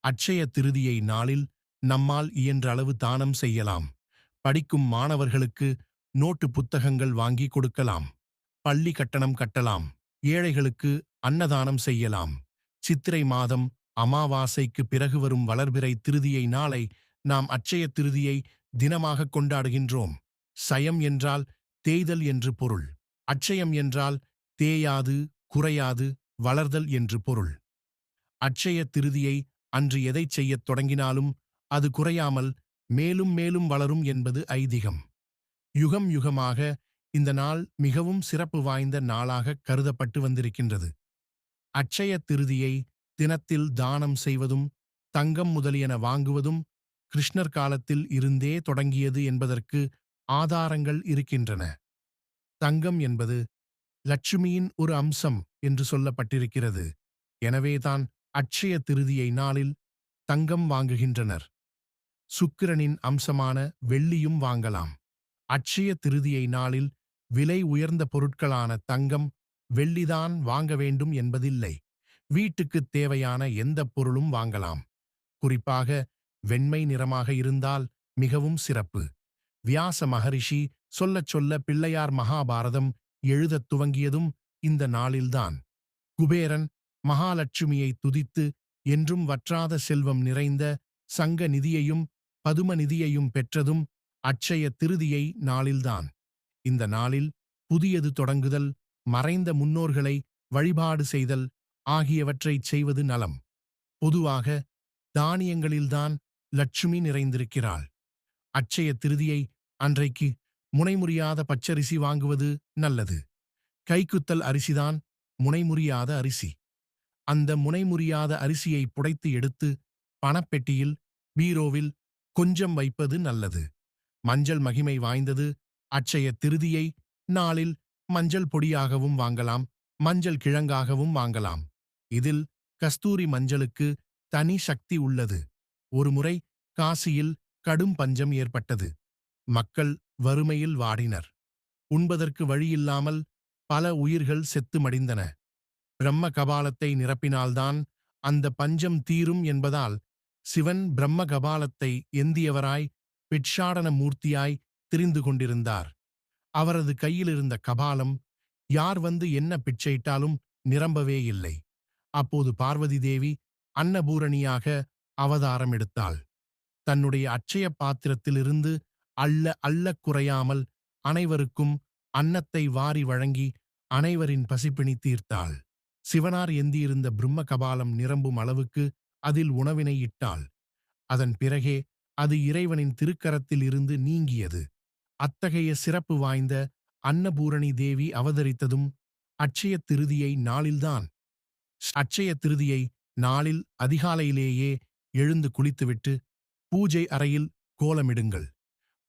அட்சய திருதியை நாளில் நம்மால் இயன்ற அளவு தானம் செய்யலாம். படிக்கும் மாணவர்களுக்கு நோட்டு புத்தகங்கள் வாங்கி கொடுக்கலாம். பள்ளி கட்டணம் கட்டலாம். ஏழைகளுக்கு அன்னதானம் செய்யலாம். சித்திரை மாதம் அமாவாசைக்கு பிறகு வரும் வளர்பிறை திருதியை நாளை நாம் அட்சய திருதியை தினமாக கொண்டாடுகின்றோம். சயம் என்றால் தேய்தல் என்று பொருள். அட்சயம் என்றால் தேயாது, குறையாது, வளர்தல் என்று பொருள். அட்சய திருதியை அன்று எதைச் செய்யத் தொடங்கினாலும் அது குறையாமல் மேலும் மேலும் வளரும் என்பது ஐதீகம். யுகம் யுகமாக இந்த நாள் மிகவும் சிறப்பு வாய்ந்த நாளாக கருதப்பட்டு வந்திருக்கின்றது. அட்சய திருதியை தினத்தில் தானம் செய்வதும் தங்கம் முதலியன வாங்குவதும் கிருஷ்ணர் காலத்தில் இருந்தே தொடங்கியது என்பதற்கு ஆதாரங்கள் இருக்கின்றன. தங்கம் என்பது லட்சுமியின் ஒரு அம்சம் என்று சொல்லப்பட்டிருக்கிறது. எனவேதான் அட்சய திருதியை நாளில் தங்கம் வாங்குகின்றனர். சுக்கிரனின் அம்சமான வெள்ளியும் வாங்கலாம். அட்சய திருதியை நாளில் விலை உயர்ந்த பொருட்களான தங்கம், வெள்ளிதான் வாங்க வேண்டும் என்பதில்லை. வீட்டுக்குத் தேவையான எந்தப் பொருளும் வாங்கலாம். குறிப்பாக வெண்மை நிறமாக இருந்தால் மிகவும் சிறப்பு. வியாச மகரிஷி சொல்லச் சொல்ல பிள்ளையார் மகாபாரதம் எழுதத் துவங்கியதும் இந்த நாளில்தான். குபேரன் மகாலட்சுமியை துதித்து என்றும் வற்றாத செல்வம் நிறைந்த சங்க நிதியையும் பதும நிதியையும் பெற்றதும் அட்சய திருதியை நாளில்தான். இந்த நாளில் புதியது தொடங்குதல், மறைந்த முன்னோர்களை வழிபாடு செய்தல் ஆகியவற்றைச் செய்வது நலம். பொதுவாக தானியங்களில்தான் லட்சுமி நிறைந்திருக்கிறாள். அட்சய திருதியை அன்றைக்கு முனைமுறியாத பச்சரிசி வாங்குவது நல்லது. கைக்குத்தல் அரிசிதான் முனைமுறியாத அரிசி. அந்த முனைமுறியாத அரிசியை புடைத்து எடுத்து பணப்பெட்டியில், பீரோவில் கொஞ்சம் வைப்பது நல்லது. மஞ்சள் மகிமை வாய்ந்தது. அட்சய திருதியை நாளில் மஞ்சள் பொடியாகவும் வாங்கலாம், மஞ்சள் கிழங்காகவும் வாங்கலாம். இதில் கஸ்தூரி மஞ்சளுக்கு தனி சக்தி உள்ளது. ஒருமுறை காசியில் கடும் பஞ்சம் ஏற்பட்டது. மக்கள் வறுமையில் வாடினர். உண்பதற்கு வழியில்லாமல் பல உயிர்கள் செத்து மடிந்தன. பிரம்ம கபாலத்தை நிரப்பினால்தான் அந்த பஞ்சம் தீரும் என்பதால் சிவன் பிரம்ம கபாலத்தை ஏந்தியவராய் பிட்சாடன மூர்த்தியாய் திரிந்து கொண்டிருந்தார். அவரது கையிலிருந்த கபாலம் யார் வந்து என்ன பிச்சையிட்டாலும் நிரம்பவே இல்லை. அப்போது பார்வதி தேவி அன்னபூரணியாக அவதாரம் எடுத்தாள். தன்னுடைய அட்சய பாத்திரத்திலிருந்து அள்ள அள்ளக் குறையாமல் அனைவருக்கும் அன்னத்தை வாரி வழங்கி அனைவரின் பசிப்பிணி தீர்த்தாள். சிவனார் ஏந்தியிருந்த பிரம்ம கபாலம் நிரம்பும் அளவுக்கு அதில் உணவினை இட்டாள். அதன் பிறகே அது இறைவனின் திருக்கரத்தில் இருந்து நீங்கியது. அத்தகைய சிறப்பு வாய்ந்த அன்னபூரணி தேவி அவதரித்ததும் அட்சய திருதியை நாளில்தான். அட்சய திருதியை நாளில் அதிகாலையிலேயே எழுந்து குளித்துவிட்டு பூஜை அறையில் கோலமிடுங்கள்.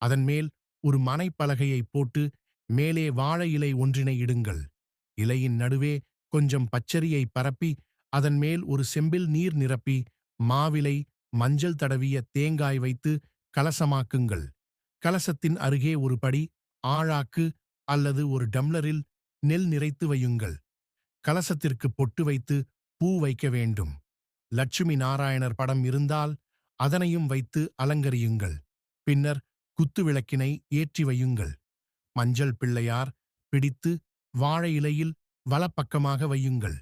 அதன்மேல் ஒரு மனைப்பலகையை போட்டு மேலே வாழை இலை ஒன்றினை இடுங்கள். இலையின் நடுவே கொஞ்சம் பச்சரியை பரப்பி அதன்மேல் ஒரு செம்பில் நீர் நிரப்பி மாவிலை, மஞ்சள் தடவிய தேங்காய் வைத்து கலசமாக்குங்கள். கலசத்தின் அருகே ஒரு படி ஆழாக்கு அல்லது ஒரு டம்ளரில் நெல் நிறைத்து வையுங்கள். கலசத்திற்கு பொட்டு வைத்து பூ வைக்க வேண்டும். லட்சுமி நாராயணர் படம் இருந்தால் அதனையும் வைத்து அலங்கரியுங்கள். பின்னர் குத்துவிளக்கினை ஏற்றி வையுங்கள். மஞ்சள் பிள்ளையார் பிடித்து வாழை இலையில் வலப்பக்கமாக வையுங்கள்.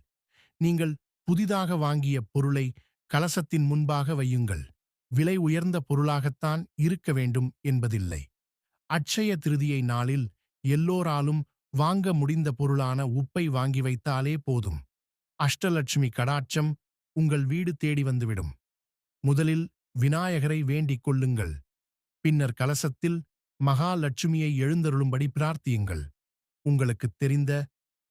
நீங்கள் புதிதாக வாங்கிய பொருளை கலசத்தின் முன்பாக வையுங்கள். விலை உயர்ந்த பொருளாகத்தான் இருக்க வேண்டும் என்பதில்லை. அட்சய திருதியை நாளில் எல்லோராலும் வாங்க முடிந்த பொருளான உப்பை வாங்கி வைத்தாலே போதும். அஷ்டலட்சுமி கடாட்சம் உங்கள் வீடு தேடி வந்துவிடும். முதலில் விநாயகரை வேண்டிக் கொள்ளுங்கள். பின்னர் கலசத்தில் மகாலட்சுமியை எழுந்தருளும்படி பிரார்த்தியுங்கள். உங்களுக்குத் தெரிந்த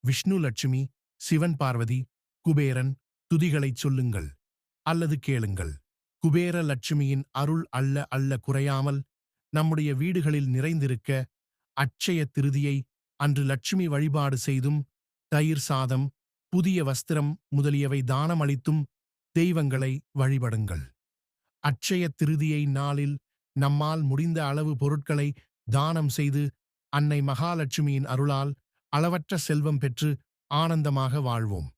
விஷ்ணு லட்சுமி, சிவன் பார்வதி, குபேரன் துதிகளைச் சொல்லுங்கள் அல்லது கேளுங்கள். குபேர லட்சுமியின் அருள் அள்ள அள்ள குறையாமல் நம்முடைய வீடுகளில் நிறைந்திருக்க அட்சய திருதியை அன்று லட்சுமி வழிபாடு செய்தும் தயிர் சாதம், புதிய வஸ்திரம் முதலியவை தானம் அளித்தும் தெய்வங்களை வழிபடுங்கள். அட்சய திருதியை நாளில் நம்மால் முடிந்த அளவு பொருட்களை தானம் செய்து அன்னை மகாலட்சுமியின் அருளால் அளவற்ற செல்வம் பெற்று ஆனந்தமாக வாழ்வோம்.